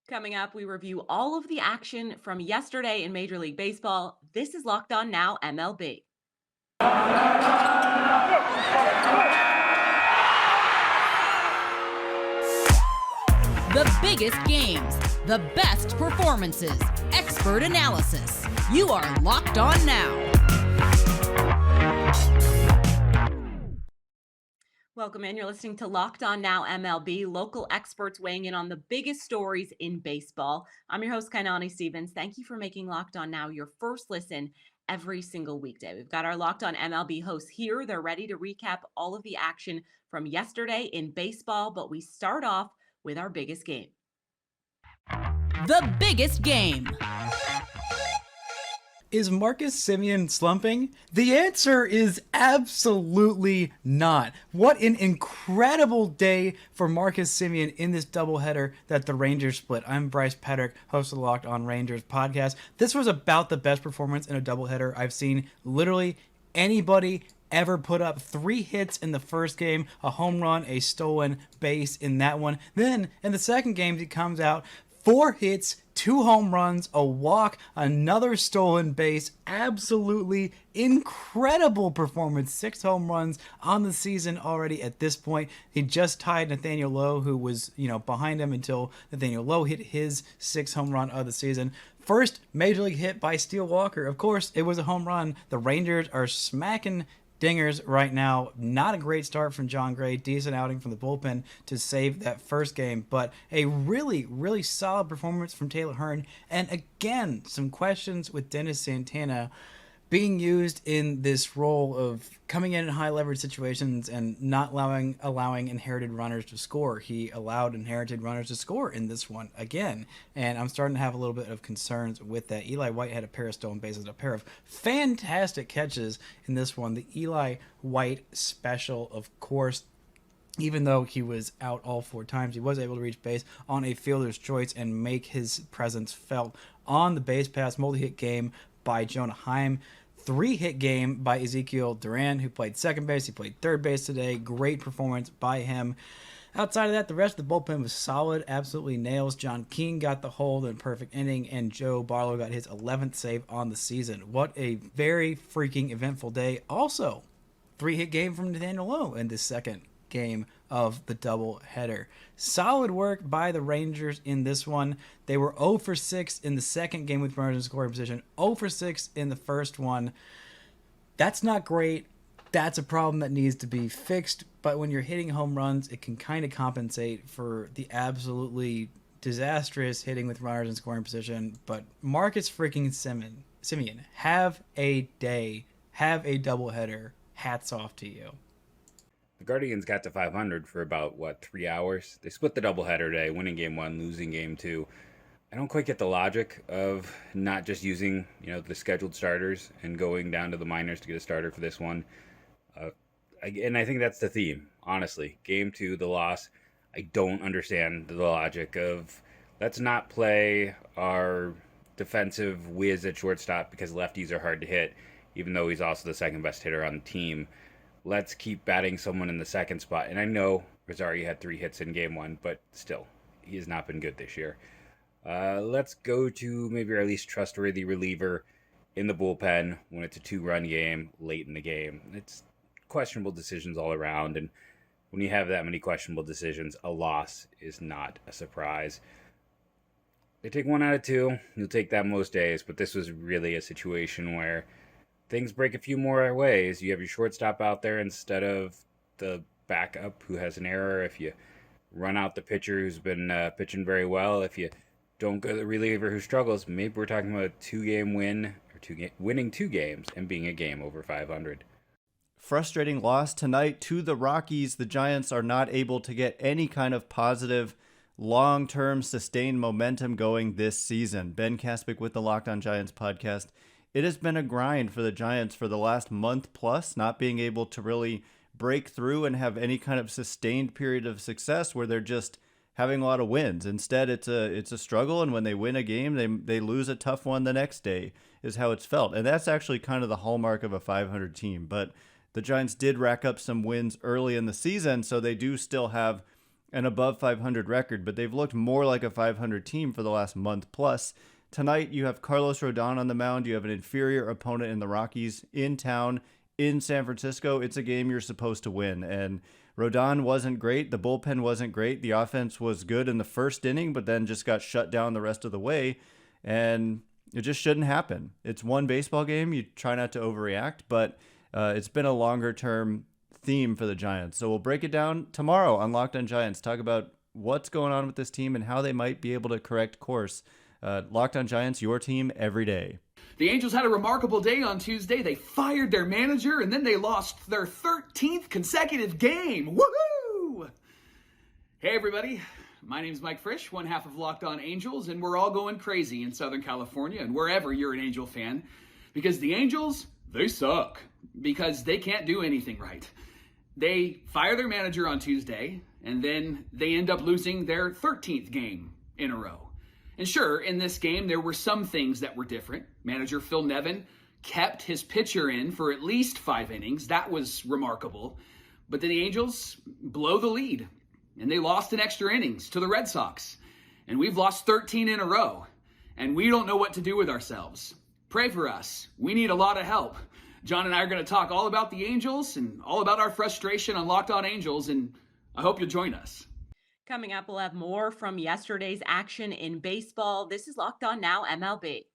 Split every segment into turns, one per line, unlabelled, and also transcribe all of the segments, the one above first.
Coming up, we review all of the action from yesterday in Major League Baseball. This is Locked On Now MLB.
The biggest games, the best performances, expert analysis. You are Locked On Now.
Welcome in. You're listening to Locked On Now MLB, local experts weighing in on the biggest stories in baseball. I'm your host, Kainani Stevens. Thank you for making Locked On Now your first listen every single weekday. We've got our Locked On MLB hosts here. They're ready to recap all of the action from yesterday in baseball, but we start off with our biggest game.
The biggest game.
Is Marcus Semien slumping? The answer is absolutely not. What an incredible day for Marcus Semien in this doubleheader that the Rangers split. I'm Bryce Patrick, host of the Locked On Rangers podcast. This was about the best performance in a doubleheader I've seen literally anybody ever put up. 3 hits in the first game, a home run, a stolen base in that one. Then in the second game, he comes out 4 hits, 2 home runs, a walk, another stolen base. Absolutely incredible performance. 6 home runs on the season already at this point. He just tied Nathaniel Lowe, who was, behind him until Nathaniel Lowe hit his 6th home run of the season. First major league hit by Steele Walker. Of course, it was a home run. The Rangers are smacking dingers right now. Not a great start from John Gray. Decent outing from the bullpen to save that first game, but a really, really solid performance from Taylor Hearn. And again, some questions with Dennis Santana being used in this role of coming in high leverage situations and not allowing inherited runners to score. He allowed inherited runners to score in this one again, and I'm starting to have a little bit of concerns with that. Eli White had a pair of stolen bases, a pair of fantastic catches in this one. The Eli White special, of course. Even though he was out all 4 times, he was able to reach base on a fielder's choice and make his presence felt on the base pass. Multi-hit game by Jonah Heim. 3-hit game by Ezekiel Duran, who played second base. He played third base today. Great performance by him. Outside of that, the rest of the bullpen was solid. Absolutely nails. John King got the hold in a perfect inning, and Joe Barlow got his 11th save on the season. What a very freaking eventful day. Also, 3-hit game from Nathaniel Lowe in the second game of the double header. Solid work by the Rangers in this one. They were 0 for 6 in the second game with runners in scoring position, 0 for 6 in the first one. That's not great. That's a problem that needs to be fixed, but when you're hitting home runs, it can kind of compensate for the absolutely disastrous hitting with runners in scoring position. But Marcus freaking Semien, have a day, have a doubleheader. Hats off to you.
The Guardians got to 500 for about, 3 hours? They split the doubleheader today, winning game 1, losing game 2. I don't quite get the logic of not just using, the scheduled starters and going down to the minors to get a starter for this one. And I think that's the theme, honestly. Game 2, the loss. I don't understand the logic of let's not play our defensive whiz at shortstop because lefties are hard to hit, even though he's also the second best hitter on the team. Let's keep batting someone in the second spot. And I know Rosario had 3 hits in game 1, but still, he has not been good this year. Let's go to maybe our least trustworthy reliever in the bullpen when it's a 2-run game late in the game. It's questionable decisions all around, and when you have that many questionable decisions, a loss is not a surprise. They take 1 out of 2. You'll take that most days, but this was really a situation where things break a few more ways. You have your shortstop out there instead of the backup who has an error. If you run out the pitcher who's been pitching very well, if you don't go to the reliever who struggles, maybe we're talking about a 2-game win or winning 2 games and being a game over 500.
Frustrating loss tonight to the Rockies. The Giants are not able to get any kind of positive long-term sustained momentum going this season. Ben Kaspick with the Locked On Giants podcast. It has been a grind for the Giants for the last month plus, not being able to really break through and have any kind of sustained period of success where they're just having a lot of wins. Instead, it's a struggle, and when they win a game, they lose a tough one the next day is how it's felt. And that's actually kind of the hallmark of a 500 team. But the Giants did rack up some wins early in the season, so they do still have an above 500 record, but they've looked more like a 500 team for the last month plus. Tonight, you have Carlos Rodon on the mound. You have an inferior opponent in the Rockies in town in San Francisco. It's a game you're supposed to win. And Rodon wasn't great. The bullpen wasn't great. The offense was good in the first inning, but then just got shut down the rest of the way. And it just shouldn't happen. It's one baseball game. You try not to overreact, but it's been a longer term theme for the Giants. So we'll break it down tomorrow on Locked on Giants. Talk about what's going on with this team and how they might be able to correct course. Locked on Giants, your team every day.
The Angels had a remarkable day on Tuesday. They fired their manager, and then they lost their 13th consecutive game. Woohoo! Hey, everybody. My name is Mike Frisch, one half of Locked on Angels, and we're all going crazy in Southern California and wherever you're an Angel fan, because the Angels, they suck, because they can't do anything right. They fire their manager on Tuesday, and then they end up losing their 13th game in a row. And sure, in this game, there were some things that were different. Manager Phil Nevin kept his pitcher in for at least 5 innings. That was remarkable. But then the Angels blow the lead, and they lost in extra innings to the Red Sox. And we've lost 13 in a row, and we don't know what to do with ourselves. Pray for us. We need a lot of help. John and I are going to talk all about the Angels and all about our frustration on Locked on Angels, and I hope you'll join us.
Coming up, we'll have more from yesterday's action in baseball. This is Locked On Now MLB.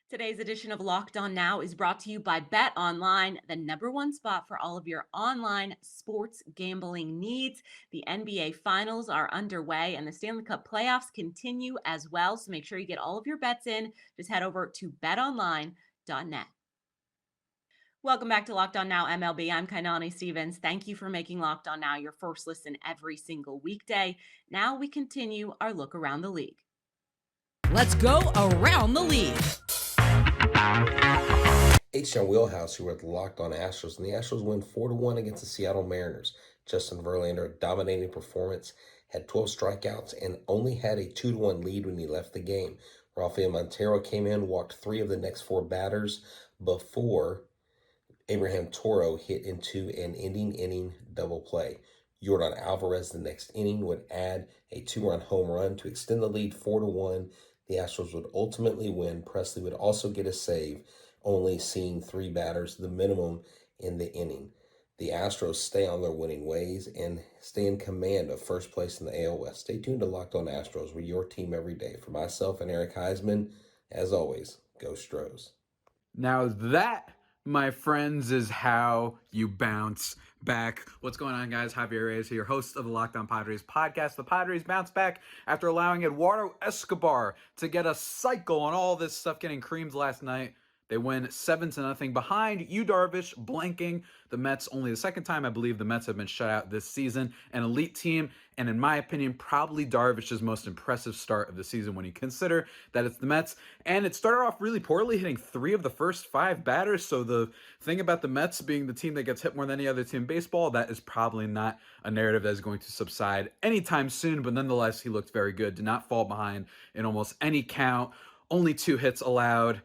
Today's edition of Locked On Now is brought to you by Bet Online, the #1 spot for all of your online sports gambling needs. The NBA Finals are underway and the Stanley Cup playoffs continue as well. So make sure you get all of your bets in. Just head over to betonline.net. Welcome back to Locked On Now MLB. I'm Kainani Stevens. Thank you for making Locked On Now your first listen every single weekday. Now we continue our look around the league.
Let's go around the league.
H-Town Wheelhouse, who were Locked on Astros, and the Astros win 4-1 against the Seattle Mariners. Justin Verlander, a dominating performance, had 12 strikeouts and only had a 2-1 lead when he left the game. Rafael Montero came in, walked 3 of the next 4 batters before Abraham Toro hit into an ending inning double play. Yordan Alvarez the next inning would add a 2-run home run to extend the lead 4-1. The Astros would ultimately win. Presley would also get a save, only seeing 3 batters, the minimum in the inning. The Astros stay on their winning ways and stay in command of first place in the AL West. Stay tuned to Locked on Astros. We're your team every day. For myself and Eric Heisman, as always, go Stros.
Now that, my friends, is how you bounce back. What's going on, guys? Javier Reyes here, host of the Locked On Padres podcast. The Padres bounce back after allowing Eduardo Escobar to get a cycle on all this stuff getting creamed last night. They win 7-0 behind Yu Darvish blanking the Mets. Only the second time I believe the Mets have been shut out this season. An elite team, and in my opinion, probably Darvish's most impressive start of the season when you consider that it's the Mets. And it started off really poorly, hitting 3 of the first 5 batters. So the thing about the Mets being the team that gets hit more than any other team in baseball, that is probably not a narrative that is going to subside anytime soon. But nonetheless, he looked very good. Did not fall behind in almost any count. Only 2 hits allowed.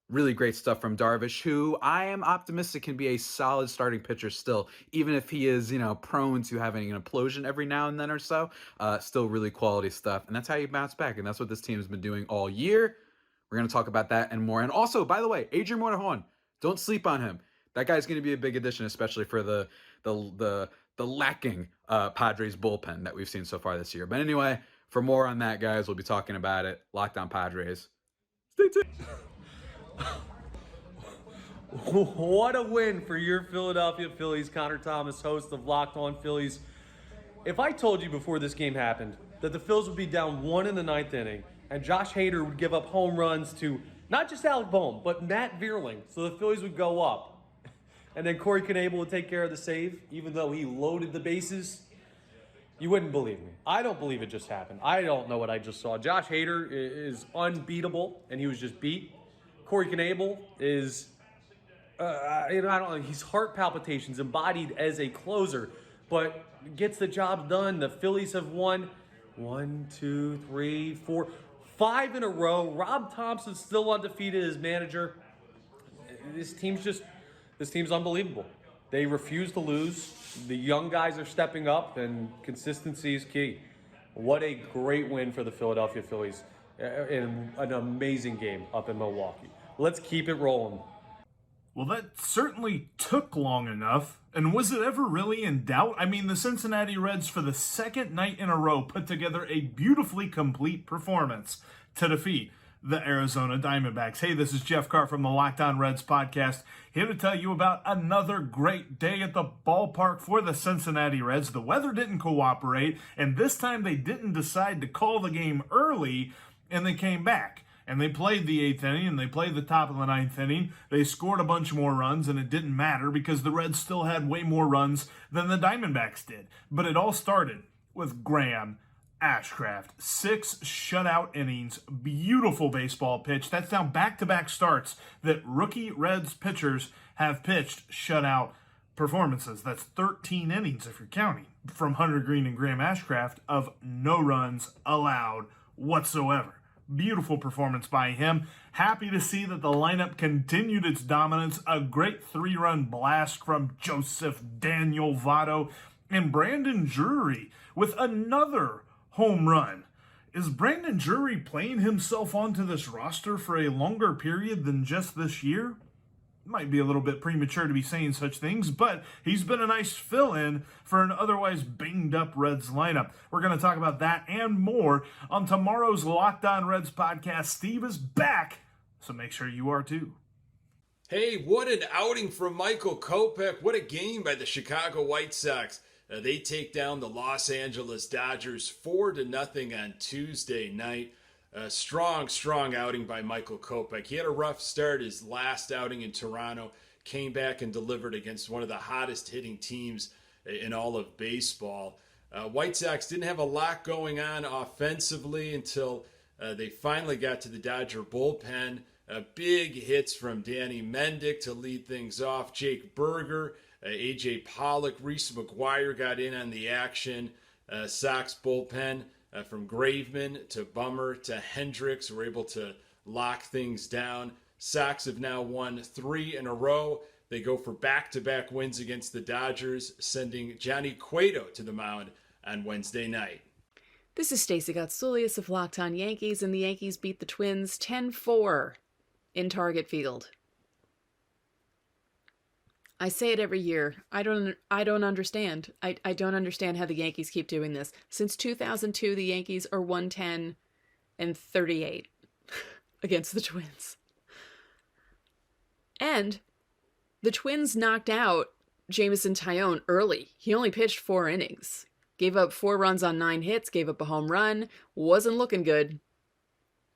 Really great stuff from Darvish, who I am optimistic can be a solid starting pitcher still, even if he is, prone to having an implosion every now and then or so. Still really quality stuff. And that's how you bounce back. And that's what this team has been doing all year. We're going to talk about that and more. And also, by the way, Adrian Morejon, don't sleep on him. That guy's going to be a big addition, especially for the lacking Padres bullpen that we've seen so far this year. But anyway, for more on that, guys, we'll be talking about it. Locked On Padres. Stay tuned.
What a win for your Philadelphia Phillies. Connor Thomas, host of Locked On Phillies. If I told you before this game happened that the Phils would be down 1 in the 9th inning and Josh Hader would give up home runs to not just Alec Bohm, but Matt Vierling, so the Phillies would go up, and then Corey Knebel would take care of the save, even though he loaded the bases, you wouldn't believe me. I don't believe it just happened. I don't know what I just saw. Josh Hader is unbeatable, and he was just beat. Corey Knebel is, I don't know, he's heart palpitations embodied as a closer, but gets the job done. The Phillies have won 1, 2, 3, 4, 5 in a row. Rob Thompson's still undefeated as manager. This team's unbelievable. They refuse to lose. The young guys are stepping up, and consistency is key. What a great win for the Philadelphia Phillies in an amazing game up in Milwaukee. Let's keep it rolling.
Well, that certainly took long enough. And was it ever really in doubt? I mean, the Cincinnati Reds, for the second night in a row, put together a beautifully complete performance to defeat the Arizona Diamondbacks. Hey, this is Jeff Carr from the Locked On Reds podcast, here to tell you about another great day at the ballpark for the Cincinnati Reds. The weather didn't cooperate, and this time they didn't decide to call the game early, and they came back. And they played the 8th inning, and they played the top of the 9th inning. They scored a bunch more runs, and it didn't matter because the Reds still had way more runs than the Diamondbacks did. But it all started with Graham Ashcraft. 6 shutout innings, beautiful baseball pitch. That's now back-to-back starts that rookie Reds pitchers have pitched shutout performances. That's 13 innings if you're counting from Hunter Green and Graham Ashcraft of no runs allowed whatsoever. Beautiful performance by him. Happy to see that the lineup continued its dominance. A great 3-run blast from Joseph Daniel Votto and Brandon Drury with another home run. Is Brandon Drury playing himself onto this roster for a longer period than just this year? Might be a little bit premature to be saying such things, but he's been a nice fill-in for an otherwise banged-up Reds lineup. We're going to talk about that and more on tomorrow's Locked On Reds podcast. Steve is back, so make sure you are too.
Hey, what an outing from Michael Kopech. What a game by the Chicago White Sox. They take down the Los Angeles Dodgers 4-0 on Tuesday night. A strong outing by Michael Kopech. He had a rough start his last outing in Toronto, came back and delivered against one of the hottest hitting teams in all of baseball. White Sox didn't have a lot going on offensively until they finally got to the Dodger bullpen. Big hits from Danny Mendick to lead things off. Jake Berger, A.J. Pollock, Reese McGuire got in on the action. Sox bullpen. From Graveman to Bummer to Hendricks were able to lock things down. Sox have now won 3 in a row. They go for back-to-back wins against the Dodgers, sending Johnny Cueto to the mound on Wednesday night.
This is Stacey Gotsulias of Locked On Yankees, and the Yankees beat the Twins 10-4 in Target Field. I say it every year. I don't understand. I don't understand how the Yankees keep doing this. Since 2002, the Yankees are 110-38 against the Twins. And the Twins knocked out Jameson Taillon early. He only pitched 4 innings. Gave up 4 runs on 9 hits, gave up a home run. Wasn't looking good.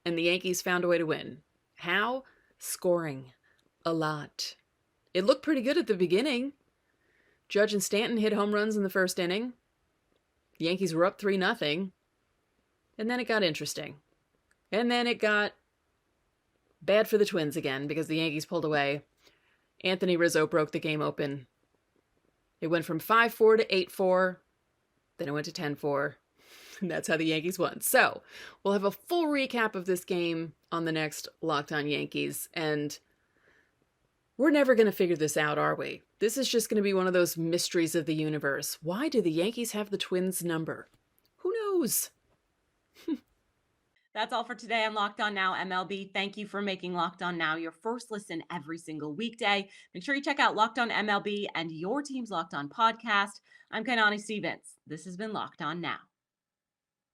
And the Yankees found a way to win. How? Scoring. A lot. It looked pretty good at the beginning. Judge and Stanton hit home runs in the first inning. The Yankees were up 3-0. And then it got interesting. And then it got bad for the Twins again because the Yankees pulled away. Anthony Rizzo broke the game open. It went from 5-4 to 8-4. Then it went to 10-4. And that's how the Yankees won. So we'll have a full recap of this game on the next Locked On Yankees. And we're never going to figure this out, are we? This is just going to be one of those mysteries of the universe. Why do the Yankees have the Twins' number? Who knows?
That's all for today on Locked On Now MLB. Thank you for making Locked On Now your first listen every single weekday. Make sure you check out Locked On MLB and your team's Locked On podcast. I'm Kainani Stevens. This has been Locked On Now.